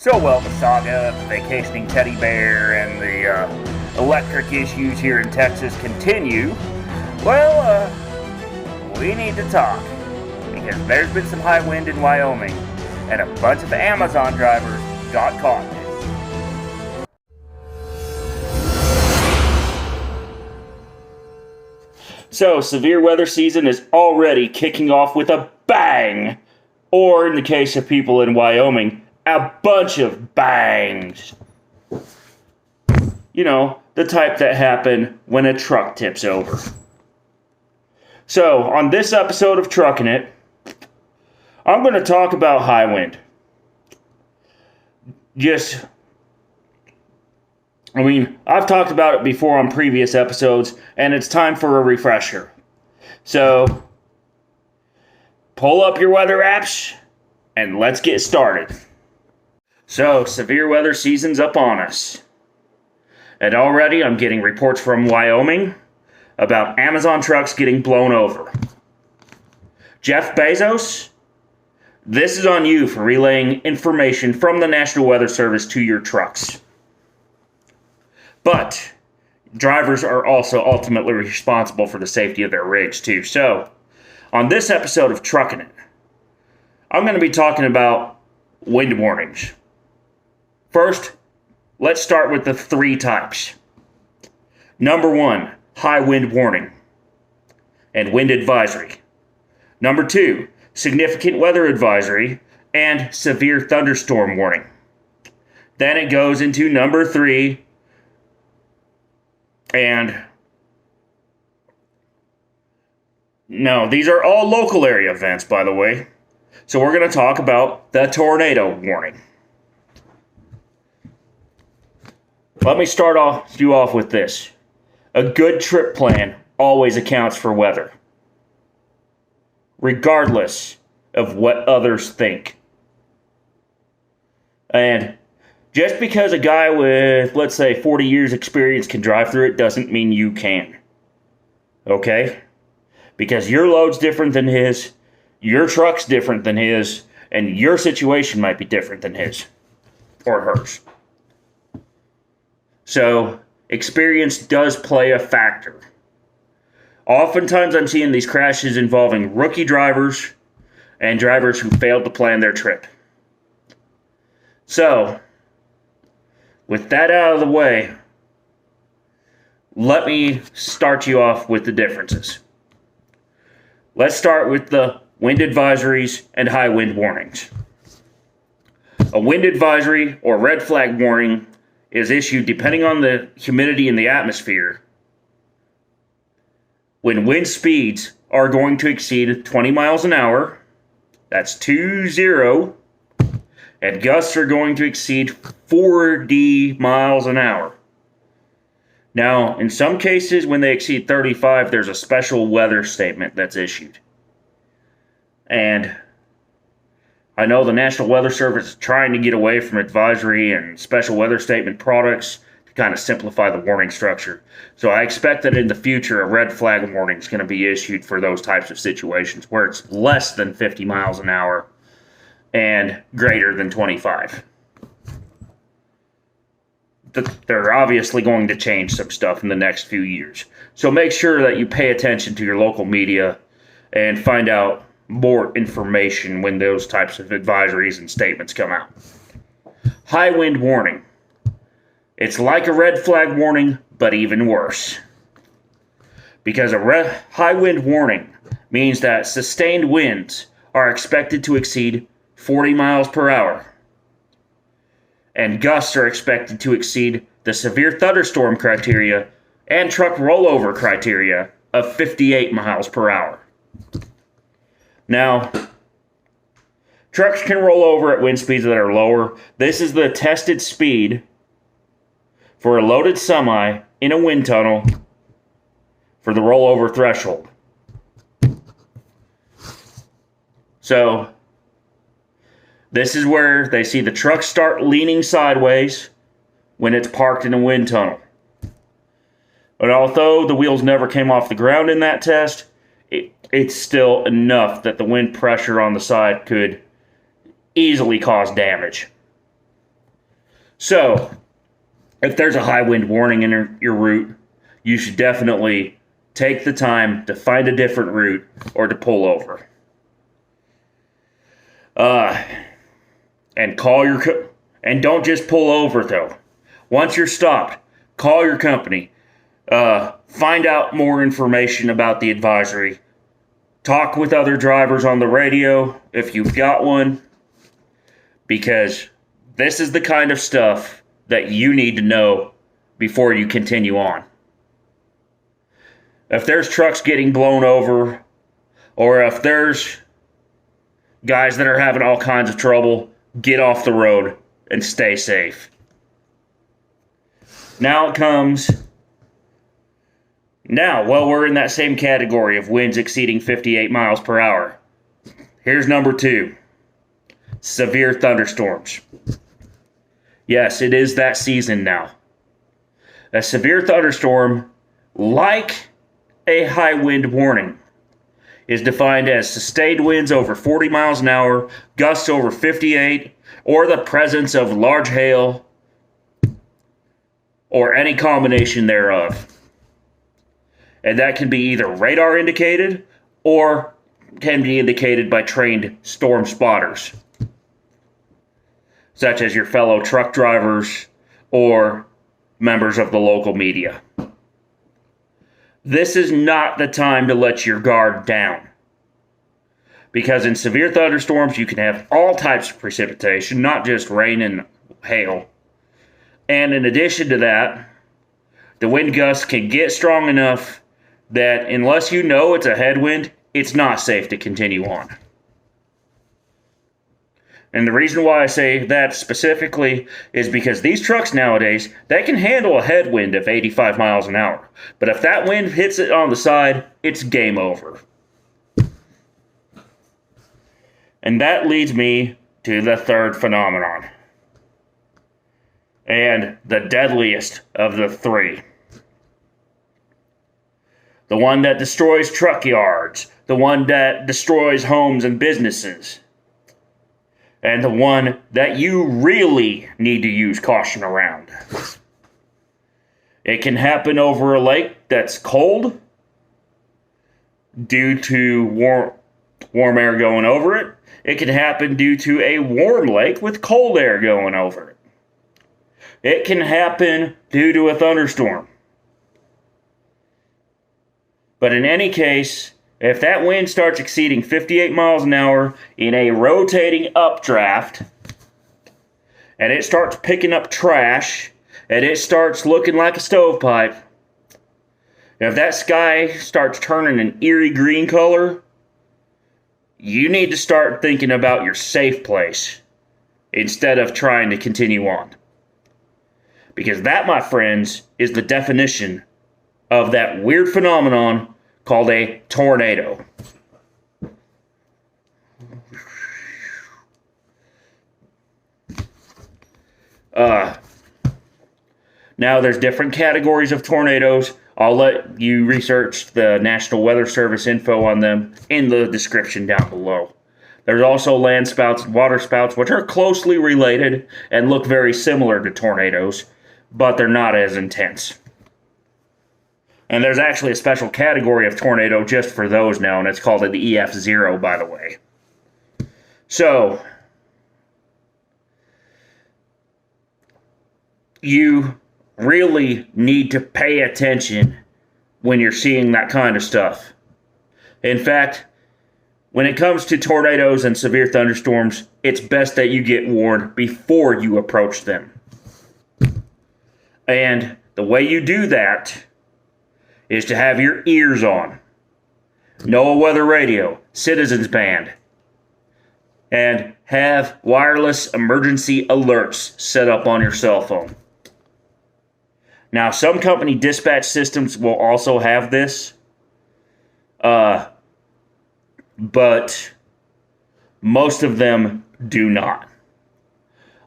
So, well, the saga of the vacationing teddy bear and the electric issues here in Texas continue. Well, we need to talk, because there's been some high wind in Wyoming, and a bunch of Amazon drivers got caught in it. So, severe weather season is already kicking off with a bang! Or, in the case of people in Wyoming, a bunch of bangs. You know, the type that happen when a truck tips over. So, on this episode of Truckin' It, I'm going to talk about high wind. I've talked about it before on previous episodes, and it's time for a refresher. So, pull up your weather apps, and let's get started. So, severe weather season's upon us. And already I'm getting reports from Wyoming about Amazon trucks getting blown over. Jeff Bezos, this is on you for relaying information from the National Weather Service to your trucks. But drivers are also ultimately responsible for the safety of their rigs too. So, on this episode of Truckin' It, I'm going to be talking about wind warnings. First, let's start with the three types. Number 1, high wind warning and wind advisory. Number 2, significant weather advisory and severe thunderstorm warning. Then it goes into number 3, and no, these are all local area events, by the way. So we're going to talk about the tornado warning. Let me start you off with this. A good trip plan always accounts for weather, regardless of what others think. And just because a guy with, let's say, 40 years experience can drive through it doesn't mean you can. Okay? Because your load's different than his, your truck's different than his, and your situation might be different than his or hers. So, experience does play a factor. Oftentimes I'm seeing these crashes involving rookie drivers and drivers who failed to plan their trip. So, with that out of the way, let me start you off with the differences. Let's start with the wind advisories and high wind warnings. A wind advisory or red flag warning is issued depending on the humidity in the atmosphere when wind speeds are going to exceed 20 miles an hour, that's 20, and gusts are going to exceed 40 miles an hour. Now, in some cases, when they exceed 35, there's a special weather statement that's issued. And I know the National Weather Service is trying to get away from advisory and special weather statement products to kind of simplify the warning structure. So I expect that in the future, a red flag warning is going to be issued for those types of situations where it's less than 50 miles an hour and greater than 25. They're obviously going to change some stuff in the next few years. So make sure that you pay attention to your local media and find out more information when those types of advisories and statements come out. High wind warning. It's like a red flag warning, but even worse. Because a high wind warning means that sustained winds are expected to exceed 40 miles per hour. And gusts are expected to exceed the severe thunderstorm criteria and truck rollover criteria of 58 miles per hour. Now, trucks can roll over at wind speeds that are lower. This is the tested speed for a loaded semi in a wind tunnel for the rollover threshold. So, this is where they see the truck start leaning sideways when it's parked in a wind tunnel. But although the wheels never came off the ground in that test, it's still enough that the wind pressure on the side could easily cause damage. So, if there's a high wind warning in your route, you should definitely take the time to find a different route or to pull over. And and don't just pull over though. Once you're stopped, call your company. Find out more information about the advisory. Talk with other drivers on the radio if you've got one, because this is the kind of stuff that you need to know before you continue on. If there's trucks getting blown over, or if there's guys that are having all kinds of trouble, get off the road and stay safe. Now, we're in that same category of winds exceeding 58 miles per hour. Here's number 2. Severe thunderstorms. Yes, it is that season now. A severe thunderstorm, like a high wind warning, is defined as sustained winds over 40 miles an hour, gusts over 58, or the presence of large hail, or any combination thereof. And that can be either radar indicated or can be indicated by trained storm spotters, such as your fellow truck drivers or members of the local media. This is not the time to let your guard down, because in severe thunderstorms you can have all types of precipitation, not just rain and hail. And in addition to that, the wind gusts can get strong enough that unless you know it's a headwind, it's not safe to continue on. And the reason why I say that specifically is because these trucks nowadays, they can handle a headwind of 85 miles an hour. But if that wind hits it on the side, it's game over. And that leads me to the third phenomenon, and the deadliest of the 3. The one that destroys truck yards, the one that destroys homes and businesses, and the one that you really need to use caution around. It can happen over a lake that's cold due to warm air going over it. It can happen due to a warm lake with cold air going over it. It can happen due to a thunderstorm. But in any case, if that wind starts exceeding 58 miles an hour in a rotating updraft, and it starts picking up trash, and it starts looking like a stovepipe, if that sky starts turning an eerie green color, you need to start thinking about your safe place instead of trying to continue on. Because that, my friends, is the definition of that weird phenomenon called a tornado. Now, there's different categories of tornadoes. I'll let you research the National Weather Service info on them in the description down below. There's also land spouts and water spouts, which are closely related and look very similar to tornadoes, but they're not as intense. And there's actually a special category of tornado just for those now, and it's called an EF0, by the way. So, you really need to pay attention when you're seeing that kind of stuff. In fact, when it comes to tornadoes and severe thunderstorms, it's best that you get warned before you approach them. And the way you do that is to have your ears on, NOAA weather radio, Citizens Band, and have wireless emergency alerts set up on your cell phone. Now, some company dispatch systems will also have this, but most of them do not.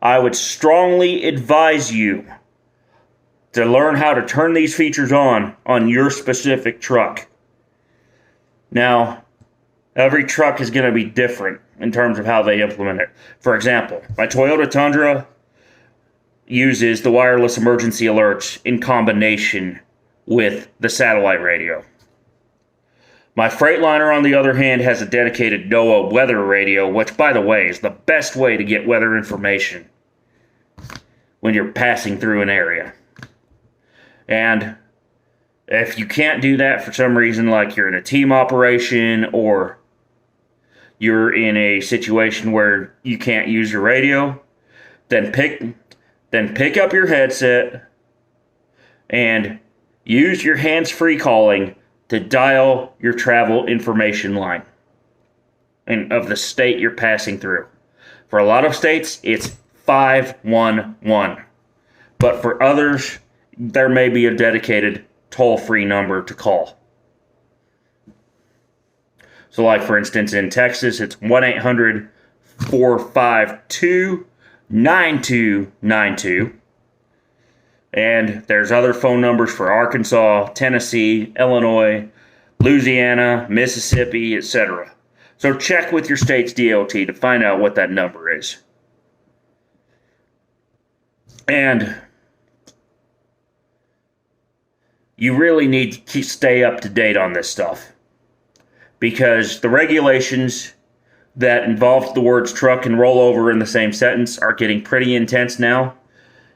I would strongly advise you to learn how to turn these features on your specific truck. Now, every truck is going to be different in terms of how they implement it. For example, my Toyota Tundra, uses the wireless emergency alerts in combination with the satellite radio. My Freightliner, on the other hand, has a dedicated NOAA weather radio, which, by the way, is the best way to get weather information when you're passing through an area. And if you can't do that for some reason, like you're in a team operation or you're in a situation where you can't use your radio, then pick up your headset and use your hands-free calling to dial your travel information line and of the state you're passing through. For a lot of states, it's 511. But for others, there may be a dedicated toll-free number to call. So like, for instance, in Texas, it's 1-800-452-9292. And there's other phone numbers for Arkansas, Tennessee, Illinois, Louisiana, Mississippi, etc. So check with your state's DOT to find out what that number is. And you really need to stay up to date on this stuff, because the regulations that involve the words truck and rollover in the same sentence are getting pretty intense now.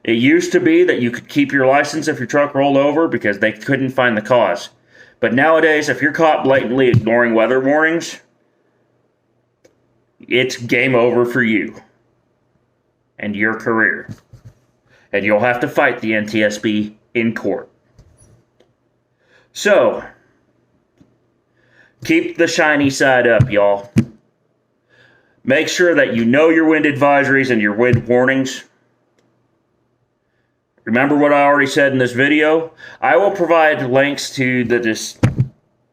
It used to be that you could keep your license if your truck rolled over because they couldn't find the cause. But nowadays, if you're caught blatantly ignoring weather warnings, it's game over for you and your career. And you'll have to fight the NTSB in court. So, keep the shiny side up, y'all. Make sure that you know your wind advisories and your wind warnings. Remember what I already said in this video? I will provide links to the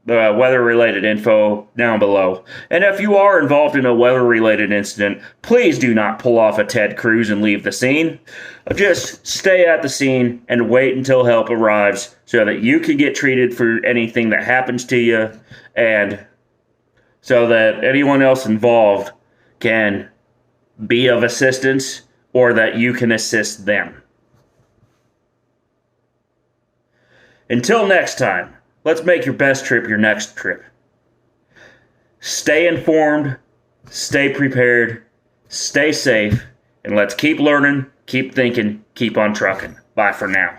weather-related info down below. And if you are involved in a weather-related incident, please do not pull off a Ted Cruz and leave the scene. Just stay at the scene and wait until help arrives so that you can get treated for anything that happens to you, and so that anyone else involved can be of assistance or that you can assist them. Until next time, let's make your best trip your next trip. Stay informed, stay prepared, stay safe, and let's keep learning, keep thinking, keep on trucking. Bye for now.